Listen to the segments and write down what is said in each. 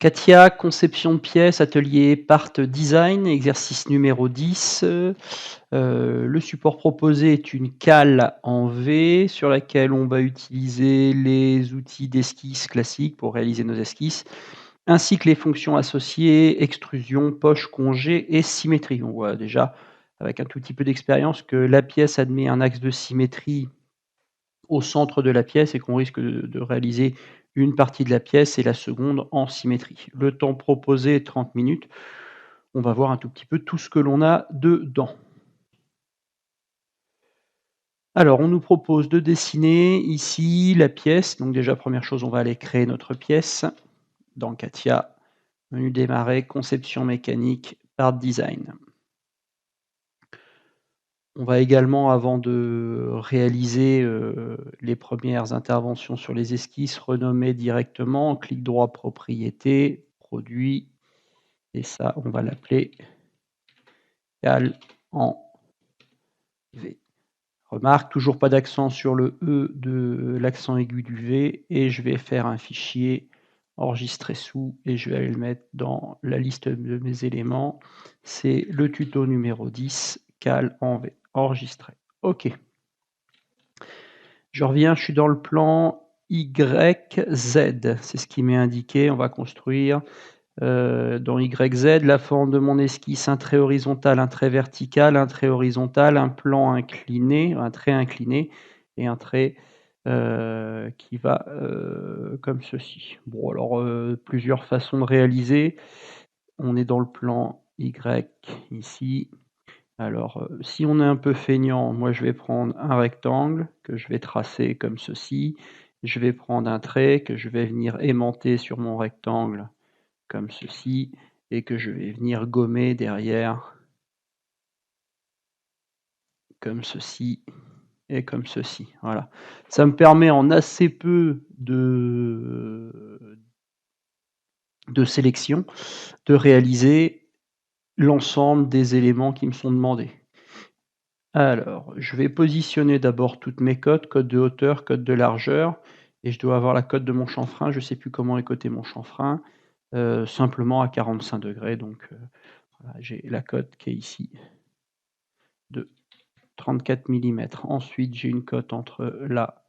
Katia, conception de pièces, atelier Part Design, exercice numéro 10. Le support proposé est une cale en V sur laquelle on va utiliser les outils d'esquisse classiques pour réaliser nos esquisses, ainsi que les fonctions associées, extrusion, poche, congé et symétrie. On voit déjà, avec un tout petit peu d'expérience, que la pièce admet un axe de symétrie au centre de la pièce et qu'on risque de réaliser une partie de la pièce et la seconde en symétrie. Le temps proposé est 30 minutes. On va voir un tout petit peu tout ce que l'on a dedans. Alors, on nous propose de dessiner ici la pièce. Donc déjà, première chose, on va aller créer notre pièce. Dans Katia, menu démarrer, conception mécanique, part design. On va également, avant de réaliser les premières interventions sur les esquisses, renommer directement, clic droit, propriété, produit, et ça, on va l'appeler cale en V. Remarque, toujours pas d'accent sur le E de l'accent aigu du V, et je vais faire un fichier enregistré sous, et je vais aller le mettre dans la liste de mes éléments. C'est le tuto numéro 10, cale en V, enregistré. OK. Je reviens, je suis dans le plan YZ, c'est ce qui m'est indiqué. On va construire dans YZ la forme de mon esquisse, un trait horizontal, un trait vertical, un trait horizontal, un plan incliné, un trait incliné et un trait qui va comme ceci. Bon, alors plusieurs façons de réaliser. On est dans le plan Y ici. Alors, si on est un peu feignant, moi je vais prendre un rectangle que je vais tracer comme ceci. Je vais prendre un trait que je vais venir aimanter sur mon rectangle comme ceci et que je vais venir gommer derrière comme ceci et comme ceci. Voilà. Ça me permet en assez peu de sélection de réaliser l'ensemble des éléments qui me sont demandés. Alors, je vais positionner d'abord toutes mes cotes, cote de hauteur, cote de largeur, et je dois avoir la cote de mon chanfrein. Je ne sais plus comment est coté mon chanfrein, simplement à 45 degrés. Donc, voilà, j'ai la cote qui est ici de 34 mm. Ensuite, j'ai une cote entre là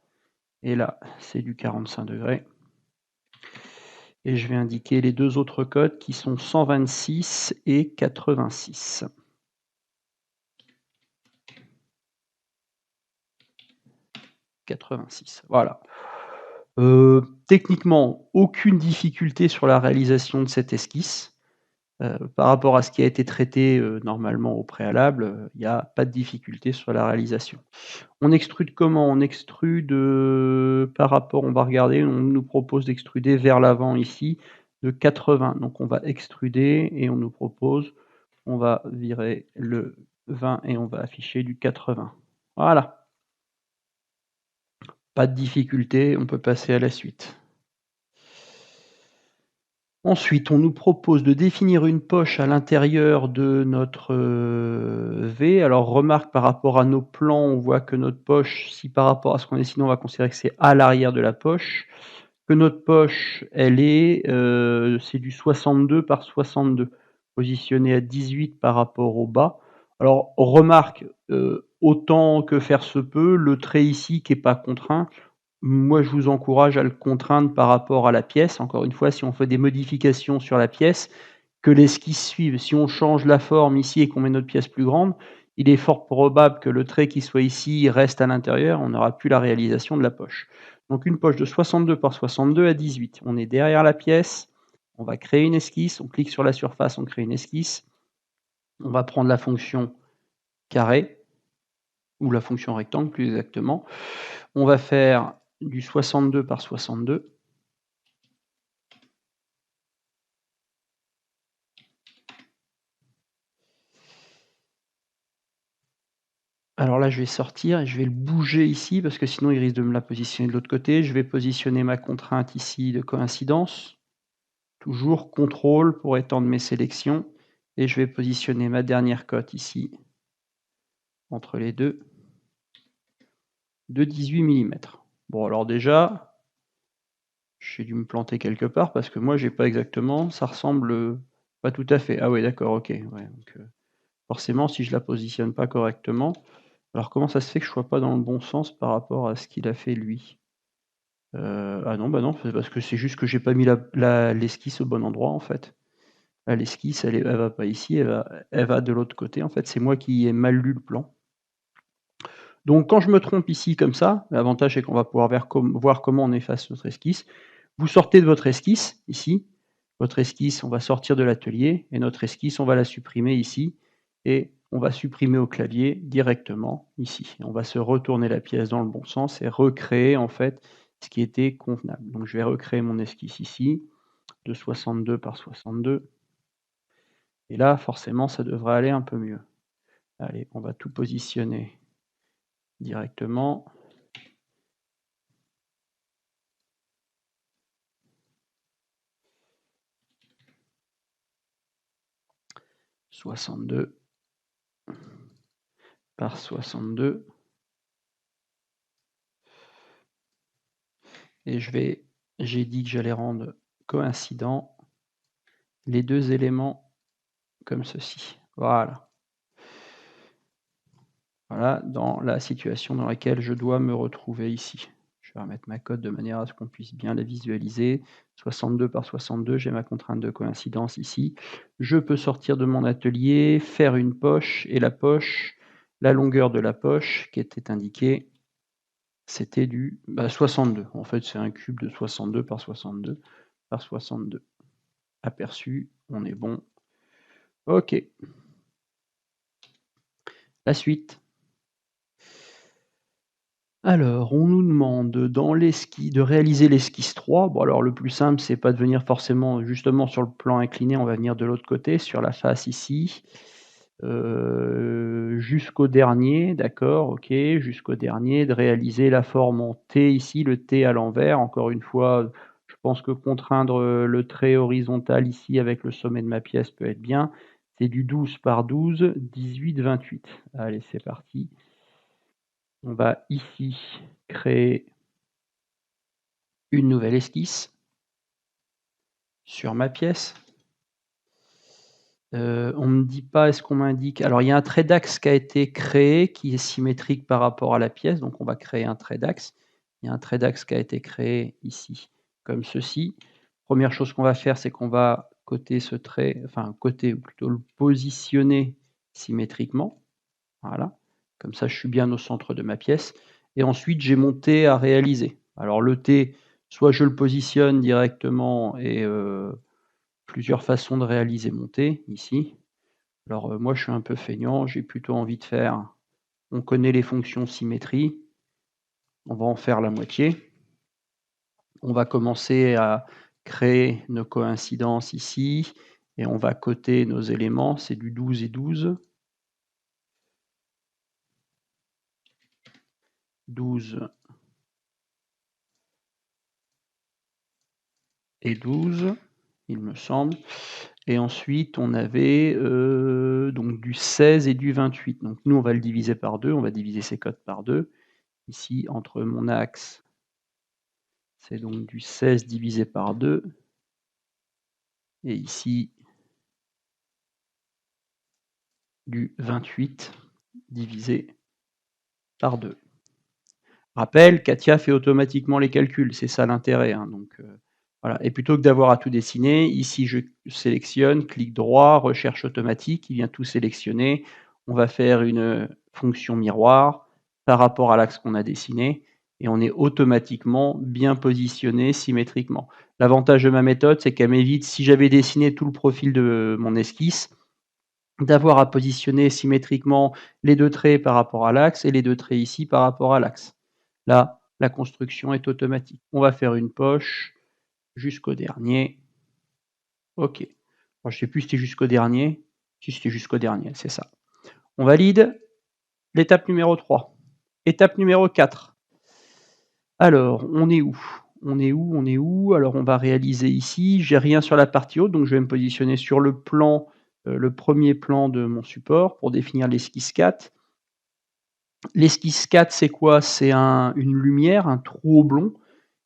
et là, c'est du 45 degrés. Et je vais indiquer les deux autres cotes qui sont 126 et 86. Voilà. Techniquement, aucune difficulté sur la réalisation de cette esquisse. Par rapport à ce qui a été traité normalement au préalable, il n'y a pas de difficulté sur la réalisation. On extrude comment? On extrude par rapport, on va regarder, on nous propose d'extruder vers l'avant ici de 80. Donc on va extruder et on nous propose, on va virer le 20 et on va afficher du 80. Voilà. Pas de difficulté, on peut passer à la suite. Ensuite, on nous propose de définir une poche à l'intérieur de notre V. Alors remarque, par rapport à nos plans, on voit que notre poche, si par rapport à ce qu'on dessine, on va considérer que c'est à l'arrière de la poche, que notre poche, elle est, c'est du 62 par 62, positionné à 18 par rapport au bas. Alors remarque, autant que faire se peut, le trait ici qui n'est pas contraint, moi, je vous encourage à le contraindre par rapport à la pièce. Encore une fois, si on fait des modifications sur la pièce, que l'esquisse suive. Si on change la forme ici et qu'on met notre pièce plus grande, il est fort probable que le trait qui soit ici reste à l'intérieur. On n'aura plus la réalisation de la poche. Donc une poche de 62 par 62 à 18. On est derrière la pièce. On va créer une esquisse. On clique sur la surface, on crée une esquisse. On va prendre la fonction carré ou la fonction rectangle plus exactement. On va faire du 62 par 62. Alors là, je vais sortir et je vais le bouger ici parce que sinon il risque de me la positionner de l'autre côté. Je vais positionner ma contrainte ici de coïncidence. Toujours contrôle pour étendre mes sélections. Et je vais positionner ma dernière cote ici, entre les deux, de 18 mm. Bon, alors déjà, J'ai dû me planter quelque part parce que moi j'ai pas exactement ça ressemble, pas tout à fait. Ah oui d'accord, OK, ouais, donc forcément si je la positionne pas correctement alors comment ça se fait que je sois pas dans le bon sens par rapport à ce qu'il a fait lui? Ah non, bah non, c'est parce que c'est juste que j'ai pas mis l'esquisse au bon endroit en fait. Ah l'esquisse elle va pas ici, elle va de l'autre côté en fait, c'est moi qui ai mal lu le plan. Donc quand je me trompe ici comme ça, l'avantage c'est qu'on va pouvoir voir comment on efface notre esquisse. Vous sortez de votre esquisse, ici, votre esquisse, on va sortir de l'atelier et notre esquisse, on va la supprimer ici et on va supprimer au clavier directement ici. On va se retourner la pièce dans le bon sens et recréer en fait ce qui était convenable. Donc je vais recréer mon esquisse ici, de 62 par 62 et là forcément ça devrait aller un peu mieux. Allez, on va tout positionner directement. « 62 par 62 » et j'ai dit que j'allais rendre coïncident les 2 éléments comme ceci. Voilà. Voilà, dans la situation dans laquelle je dois me retrouver ici. Je vais remettre ma cote de manière à ce qu'on puisse bien la visualiser. 62 par 62, j'ai ma contrainte de coïncidence ici. Je peux sortir de mon atelier, faire une poche et la poche, la longueur de la poche qui était indiquée, c'était du 62. En fait, c'est un cube de 62 par 62 par 62. Aperçu, on est bon. OK. La suite. Alors, on nous demande dans l'esquisse de réaliser l'esquisse 3. Bon alors le plus simple, c'est pas de venir forcément justement sur le plan incliné, on va venir de l'autre côté, sur la face ici, jusqu'au dernier, d'accord, OK, jusqu'au dernier, de réaliser la forme en T ici, le T à l'envers. Encore une fois, je pense que contraindre, le trait horizontal ici avec le sommet de ma pièce peut être bien. C'est du 12 par 12, 18, 28. Allez, c'est parti. On va ici créer une nouvelle esquisse sur ma pièce. On me dit pas, est-ce qu'on m'indique alors il y a un trait d'axe qui a été créé, qui est symétrique par rapport à la pièce, donc on va créer un trait d'axe. Il y a un trait d'axe qui a été créé ici, comme ceci. Première chose qu'on va faire, c'est qu'on va coter ce trait, enfin coter ou plutôt le positionner symétriquement. Voilà, comme ça je suis bien au centre de ma pièce et ensuite j'ai mon T à réaliser. Alors le T, soit je le positionne directement et plusieurs façons de réaliser mon T, ici. Alors moi je suis un peu feignant, j'ai plutôt envie de faire on connaît les fonctions symétrie, on va en faire la moitié. On va commencer à créer nos coïncidences ici et on va coter nos éléments, c'est du 12 et 12. 12 et 12, il me semble. Et ensuite, on avait donc du 16 et du 28. Donc nous, on va le diviser par 2, on va diviser ces codes par 2. Ici, entre mon axe, c'est donc du 16 divisé par 2. Et ici, du 28 divisé par 2. Rappel, Katia fait automatiquement les calculs, c'est ça l'intérêt. Hein, donc, voilà. Et plutôt que d'avoir à tout dessiner, ici je sélectionne, clic droit, recherche automatique, il vient tout sélectionner. On va faire une fonction miroir par rapport à l'axe qu'on a dessiné et on est automatiquement bien positionné symétriquement. L'avantage de ma méthode, c'est qu'elle m'évite, si j'avais dessiné tout le profil de mon esquisse, d'avoir à positionner symétriquement les 2 traits par rapport à l'axe et les 2 traits ici par rapport à l'axe. Là, la construction est automatique. On va faire une poche jusqu'au dernier. OK. Alors, je ne sais plus si c'était jusqu'au dernier. Si c'était jusqu'au dernier, c'est ça. On valide l'étape numéro 3. Étape numéro 4. Alors, on est où? On est où? On est où? Alors, on va réaliser ici. J'ai rien sur la partie haute, donc je vais me positionner sur le plan, le premier plan de mon support pour définir l'esquisse 4. L'esquisse 4, c'est quoi? C'est une lumière, un trou oblong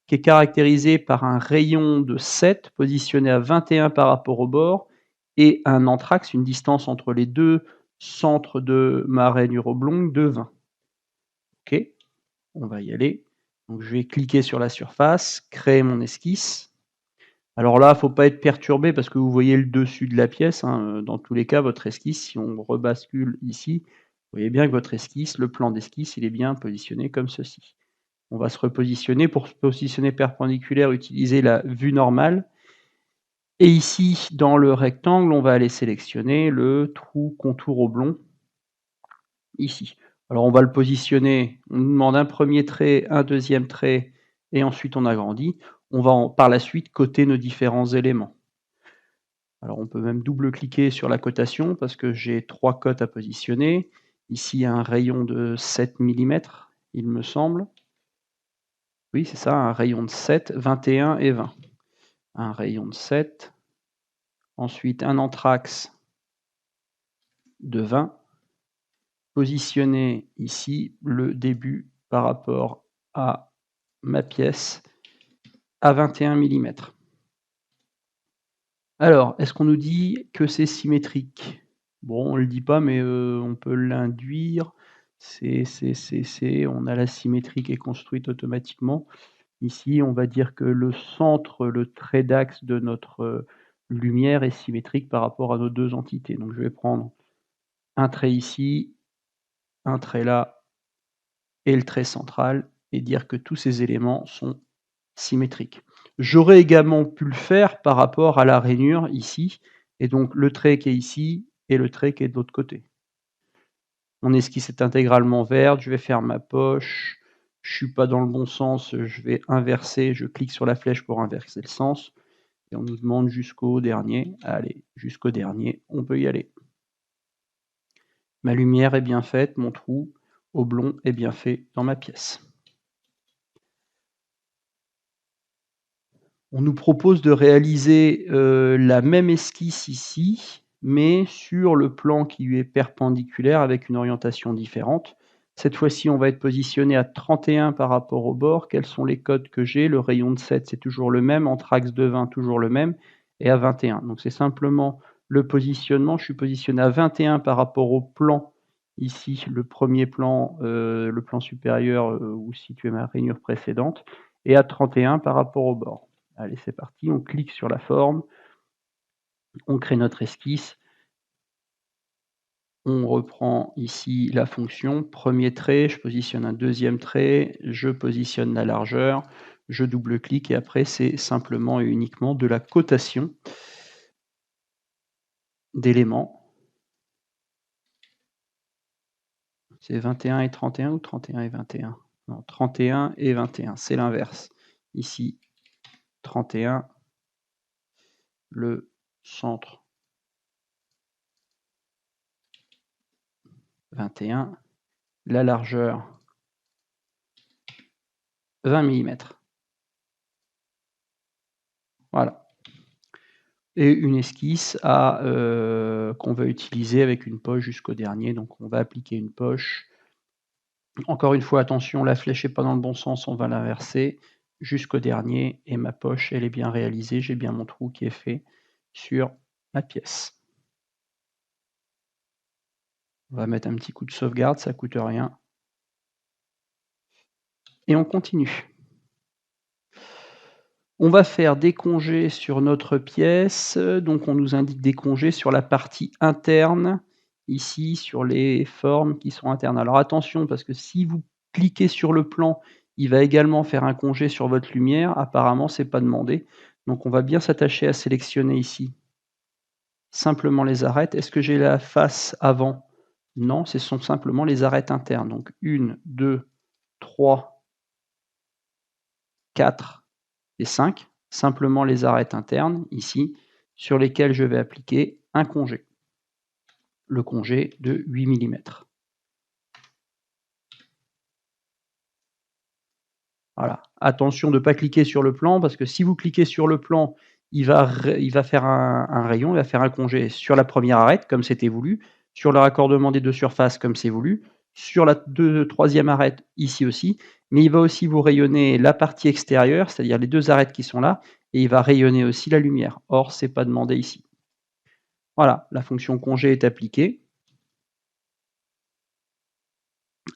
qui est caractérisé par un rayon de 7 positionné à 21 par rapport au bord et un anthrax, une distance entre les 2 centres de ma rainure oblongue de 20. OK, on va y aller. Donc je vais cliquer sur la surface, créer mon esquisse. Alors là, il ne faut pas être perturbé parce que vous voyez le dessus de la pièce, hein, dans tous les cas, votre esquisse, si on rebascule ici, vous voyez bien que votre esquisse, le plan d'esquisse, il est bien positionné comme ceci. On va se repositionner. Pour se positionner perpendiculaire, utiliser la vue normale. Et ici, dans le rectangle, on va aller sélectionner le trou contour oblong, ici. Alors on va le positionner, on nous demande un premier trait, un deuxième trait, et ensuite on agrandit. On va par la suite coter nos différents éléments. Alors on peut même double-cliquer sur la cotation parce que j'ai 3 cotes à positionner. Ici, il y a un rayon de 7 mm, il me semble. Oui, c'est ça, un rayon de 7, 21 et 20. Un rayon de 7. Ensuite, un anthrax de 20. Positionner ici le début par rapport à ma pièce à 21 mm. Alors, est-ce qu'on nous dit que c'est symétrique? Bon, on ne le dit pas, mais on peut l'induire. On a la symétrie qui est construite automatiquement. Ici, on va dire que le centre, le trait d'axe de notre lumière est symétrique par rapport à nos 2 entités. Donc je vais prendre un trait ici, un trait là et le trait central et dire que tous ces éléments sont symétriques. J'aurais également pu le faire par rapport à la rainure ici, et donc le trait qui est ici et le trait qui est de l'autre côté. Mon esquisse est intégralement verte, je vais faire ma poche, je ne suis pas dans le bon sens, je vais inverser, je clique sur la flèche pour inverser le sens, et on nous demande jusqu'au dernier. Allez, jusqu'au dernier, on peut y aller. Ma lumière est bien faite, mon trou oblong est bien fait dans ma pièce. On nous propose de réaliser la même esquisse ici, mais sur le plan qui lui est perpendiculaire avec une orientation différente. Cette fois-ci, on va être positionné à 31 par rapport au bord. Quels sont les codes que j'ai? Le rayon de 7, c'est toujours le même. Anthrax de 20, toujours le même. Et à 21. Donc c'est simplement le positionnement. Je suis positionné à 21 par rapport au plan. Ici, le premier plan, le plan supérieur où situait ma rainure précédente. Et à 31 par rapport au bord. Allez, c'est parti, on clique sur la forme, on crée notre esquisse, on reprend ici la fonction, premier trait, je positionne un deuxième trait, je positionne la largeur, je double-clique et après c'est simplement et uniquement de la cotation d'éléments. C'est 21 et 31 ou 31 et 21? Non, 31 et 21, c'est l'inverse. Ici, 31, le centre 21, la largeur 20 mm. Voilà. Et une esquisse qu'on va utiliser avec une poche jusqu'au dernier. Donc on va appliquer une poche. Encore une fois, attention, la flèche n'est pas dans le bon sens, on va l'inverser jusqu'au dernier. Et ma poche, elle est bien réalisée. J'ai bien mon trou qui est fait sur ma pièce. On va mettre un petit coup de sauvegarde, ça ne coûte rien. Et on continue. On va faire des congés sur notre pièce, donc on nous indique des congés sur la partie interne, ici sur les formes qui sont internes. Alors attention parce que si vous cliquez sur le plan, il va également faire un congé sur votre lumière, apparemment c'est pas demandé. Donc on va bien s'attacher à sélectionner ici simplement les arêtes. Est-ce que j'ai la face avant? Non, ce sont simplement les arêtes internes. Donc 1, 2, 3, 4 et 5, simplement les arêtes internes, ici, sur lesquelles je vais appliquer un congé. Le congé de 8 mm. Voilà. Attention de ne pas cliquer sur le plan, parce que si vous cliquez sur le plan, il va faire un rayon, il va faire un congé sur la première arête, comme c'était voulu, sur le raccordement des deux surfaces, comme c'est voulu, sur la troisième arête, ici aussi, mais il va aussi vous rayonner la partie extérieure, c'est-à-dire les 2 arêtes qui sont là, et il va rayonner aussi la lumière. Or, c'est pas demandé ici. Voilà, la fonction congé est appliquée.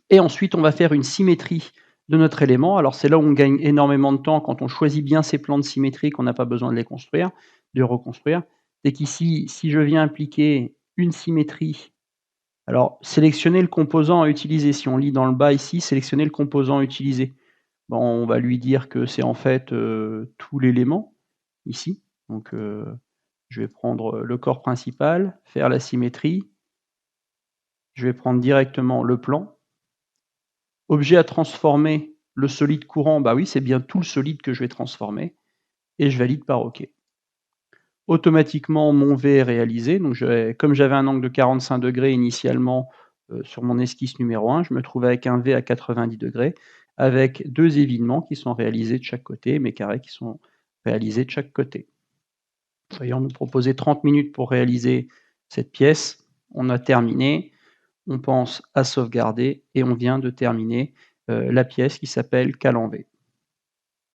Et ensuite, on va faire une symétrie de notre élément. Alors, c'est là où on gagne énormément de temps quand on choisit bien ces plans de symétrie, qu'on n'a pas besoin de les construire, de reconstruire. C'est qu'ici, si je viens appliquer une symétrie, alors sélectionner le composant à utiliser. Si on lit dans le bas ici, sélectionner le composant à utiliser. Bon, on va lui dire que c'est en fait tout l'élément ici. Donc, je vais prendre le corps principal, faire la symétrie. Je vais prendre directement le plan. Objet à transformer, le solide courant, bah oui, c'est bien tout le solide que je vais transformer et je valide par OK. Automatiquement, mon V est réalisé. Donc comme j'avais un angle de 45° initialement sur mon esquisse numéro 1, je me trouve avec un V à 90° avec 2 évidements qui sont réalisés de chaque côté, mes carrés qui sont réalisés de chaque côté. Voyons, on nous proposait 30 minutes pour réaliser cette pièce. On a terminé. On pense à sauvegarder et on vient de terminer la pièce qui s'appelle Calan V.